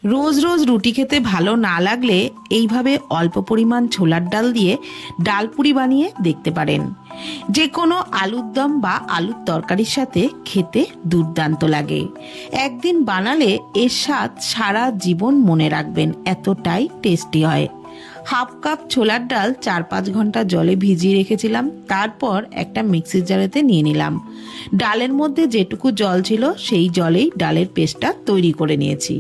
রোজ রোজ রুটি খেতে ভালো না লাগলে এইভাবে অল্প পরিমাণ ছোলার ডাল দিয়ে ডালপুরি বানিয়ে দেখতে পারেন। যে কোনো আলুর দম বা আলুর তরকারির সাথে খেতে দুর্দান্ত লাগে। একদিন বানালে এর স্বাদ সারা জীবন মনে রাখবেন, এতটাই টেস্টি হয়। হাফ কাপ ছোলার ডাল 4-5 ঘন্টা জলে ভিজিয়ে রেখেছিলাম, তারপর একটা মিক্সির জারেতে নিয়ে নিলাম। ডালের মধ্যে যেটুকু জল ছিল সেই জলেই ডালের পেস্টটা তৈরি করে নিয়েছি।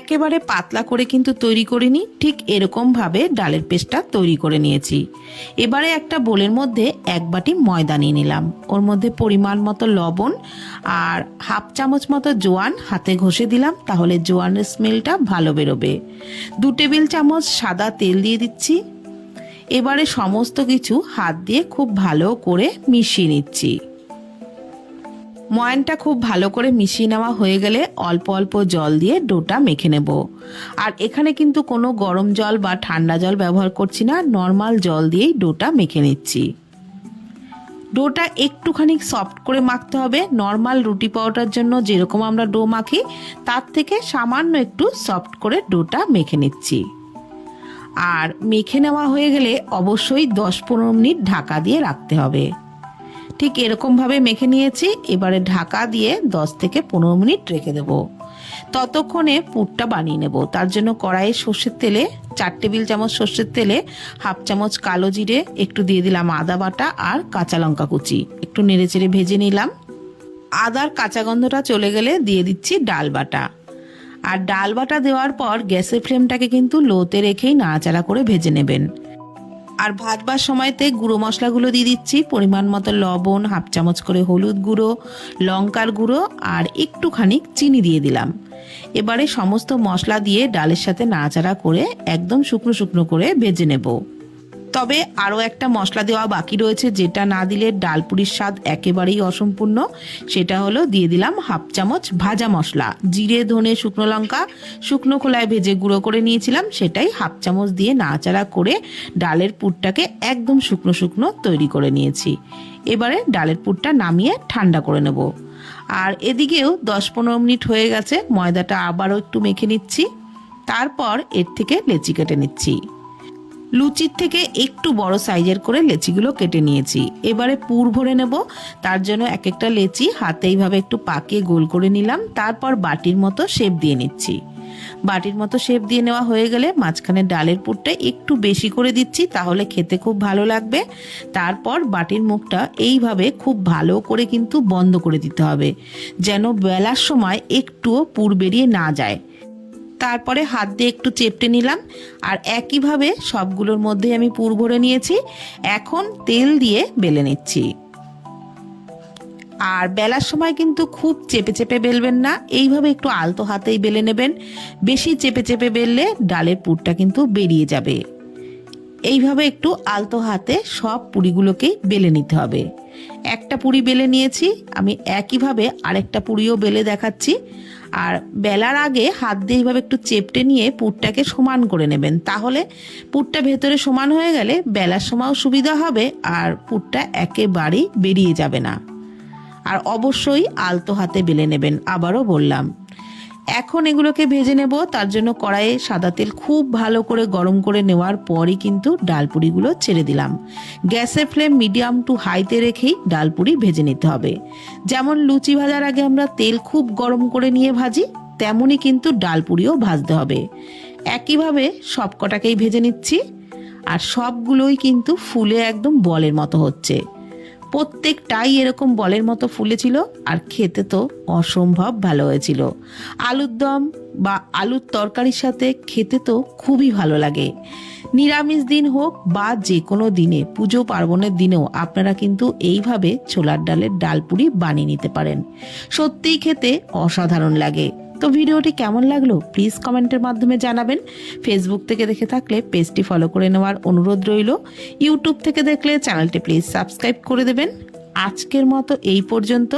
একেবারে পাতলা করে কিন্তু তৈরি করিনি, ঠিক এরকম ভাবে ডালের পেস্টটা তৈরি করে নিয়েছি। এবারে একটা বোলের মধ্যে 1 বাটি ময়দা নিয়ে নিলাম, ওর মধ্যে পরিমাণ মতো লবণ আর হাফ চামচ মতো জোয়ান হাতে ঘষে দিলাম, তাহলে জোয়ানের স্মেলটা ভালো বেরোবে। 2 টেবিল চামচ সাদা তেল দিয়ে দিচ্ছি। এবারে সমস্ত কিছু হাত দিয়ে খুব ভালো করে মিশিয়ে নিচ্ছি। ময়ানটা খুব ভালো করে মিশিয়ে নেওয়া হয়ে গেলে অল্প অল্প জল দিয়ে ডোটা মেখে নেব। আর এখানে কিন্তু কোনো গরম জল বা ঠান্ডা জল ব্যবহার করছি না, নর্মাল জল দিয়েই ডোটা মেখে নিচ্ছি। ডোটা একটুখানি সফট করে মাখতে হবে। নর্মাল রুটি পাউডার জন্য যেরকম আমরা ডো মাখি তার থেকে সামান্য একটু সফট করে ডোটা মেখে নিচ্ছি। আর মেখে নেওয়া হয়ে গেলে অবশ্যই 10-15 মিনিট ঢাকা দিয়ে রাখতে হবে। ঠিক এরকমভাবে মেখে নিয়েছি। এবারে ঢাকা দিয়ে 10 থেকে 15 মিনিট রেখে দেব। ততক্ষণে পুরটা বানিয়ে নেব। তার জন্য কড়াইয়ে সর্ষের তেলে 4 টেবিল চামচ সর্ষের তেলে হাফ চামচ কালো জিরে, একটু দিয়ে দিলাম আদা বাটা আর কাঁচা লঙ্কা কুচি, একটু নেড়েচেড়ে ভেজে নিলাম। আদার কাঁচা গন্ধটা চলে গেলে দিয়ে দিচ্ছি ডাল বাটা। আর ডাল বাটা দেওয়ার পর গ্যাসের ফ্লেমটাকে কিন্তু লোতে রেখেই নাড়াচাড়া করে ভেজে নেবেন। আর ভাজবার সময়তে গুঁড়ো মশলাগুলো দিয়ে দিচ্ছি, পরিমাণ মতো লবণ, হাফ চামচ করে হলুদ গুঁড়ো, লঙ্কার গুঁড়ো আর একটুখানি চিনি দিয়ে দিলাম। এবারে সমস্ত মশলা দিয়ে ডালের সাথে নাড়াচাড়া করে একদম শুকনো শুকনো করে ভেজে নেব। তবে আরও একটা মশলা দেওয়া বাকি রয়েছে, যেটা না দিলে ডালপুরির স্বাদ একেবারেই অসম্পূর্ণ। সেটা হলো দিয়ে দিলাম হাফ চামচ ভাজা মশলা, জিরে, ধনে, শুকনো লঙ্কা শুকনো খোলায় ভেজে গুঁড়ো করে নিয়েছিলাম, সেটাই হাফ চামচ দিয়ে নাড়াচাড়া করে ডালের পুরটাকে একদম শুকনো শুকনো তৈরি করে নিয়েছি। এবারে ডালের পুরটা নামিয়ে ঠান্ডা করে নেব। আর এদিকেও 10-15 মিনিট হয়ে গেছে, ময়দাটা আবারও একটু মেখে নিচ্ছি। তারপর এর থেকে লেচি কেটে নিচ্ছি। লুচির থেকে একটু বড় সাইজের করে লেচিগুলো কেটে নিয়েছি। এবারে পুর ভরে নেব। তার জন্য এক একটা লেচি হাতে এইভাবে একটু পাকিয়ে গোল করে নিলাম। তারপর বাটির মতো শেপ দিয়ে নিচ্ছি। বাটির মতো শেপ দিয়ে নেওয়া হয়ে গেলে মাঝখানে ডালের পুরটা একটু বেশি করে দিচ্ছি, তাহলে খেতে খুব ভালো লাগবে। তারপর বাটির মুখটা এইভাবে খুব ভালো করে কিন্তু বন্ধ করে দিতে হবে, যেন বেলার সময় একটুও পুর বেরিয়ে না যায়। তারপরে হাত দিয়ে একটু চেপটে নিলাম। আর একইভাবে সবগুলোর মধ্যে আমি পুর ভরে নিয়েছি। এখন তেল দিয়ে বেলে নিচ্ছি। আর বেলার সময় কিন্তু খুব চেপে চেপে বেলবেন না, এইভাবে একটু আলতো হাতেই বেলে নেবেন। বেশি চেপে চেপে বেললে ডালের পুরটা কিন্তু বেরিয়ে যাবে। এইভাবে একটু আলতো হাতে সব পুরিগুলোকেই বেলে নিতে হবে। একটা পুরি বেলে নিয়েছি, আমি একইভাবে আরেকটা পুরিও বেলে দেখাচ্ছি। আর বেলার আগে হাত দিয়ে এইভাবে একটু চেপটে নিয়ে পুরটাকে সমান করে নেবেন, তাহলে পুরটা ভেতরে সমান হয়ে গেলে বেলার সময়ও সুবিধা হবে আর পুরটা একেবারেই বেরিয়ে যাবে না। আর অবশ্যই আলতো হাতে বেলে নেবেন, আবারও বললাম। এখন এগুলোকে ভেজে নেব। তার জন্য কড়াইয়ে সাদা তেল খুব ভালো করে গরম করে নেওয়ার পরই কিন্তু ডালপুরিগুলো ছেড়ে দিলাম। গ্যাসের ফ্লেম মিডিয়াম টু হাইতে রেখেই ডালপুরি ভেজে নিতে হবে। যেমন লুচি ভাজার আগে আমরা তেল খুব গরম করে নিয়ে ভাজি, তেমনই কিন্তু ডালপুরিও ভাজতে হবে। একইভাবে সব কটাকেই ভেজে নিচ্ছি। আর সবগুলোই কিন্তু ফুলে একদম বলের মতো হচ্ছে। প্রত্যেকটাই এরকম বলের মতো ফুলেছিল আর খেতে তো অসম্ভব ভালো হয়েছিল। আলুর দম বা আলুর তরকারির সাথে খেতে তো খুবই ভালো লাগে। নিরামিষ দিন হোক বা যে কোনো দিনে, পুজো পার্বণের দিনেও আপনারা কিন্তু এইভাবে ছোলার ডালের ডালপুরি বানিয়ে নিতে পারেন। সত্যিই খেতে অসাধারণ লাগে। তো ভিডিওটি কেমন লাগলো প্লিজ কমেন্টের মাধ্যমে জানাবেন। ফেসবুক থেকে দেখে থাকলে পেজটি ফলো করে নেওয়ার অনুরোধ রইল। ইউটিউব থেকে দেখলে চ্যানেলটি প্লিজ সাবস্ক্রাইব করে দেবেন। আজকের মতো এই পর্যন্ত।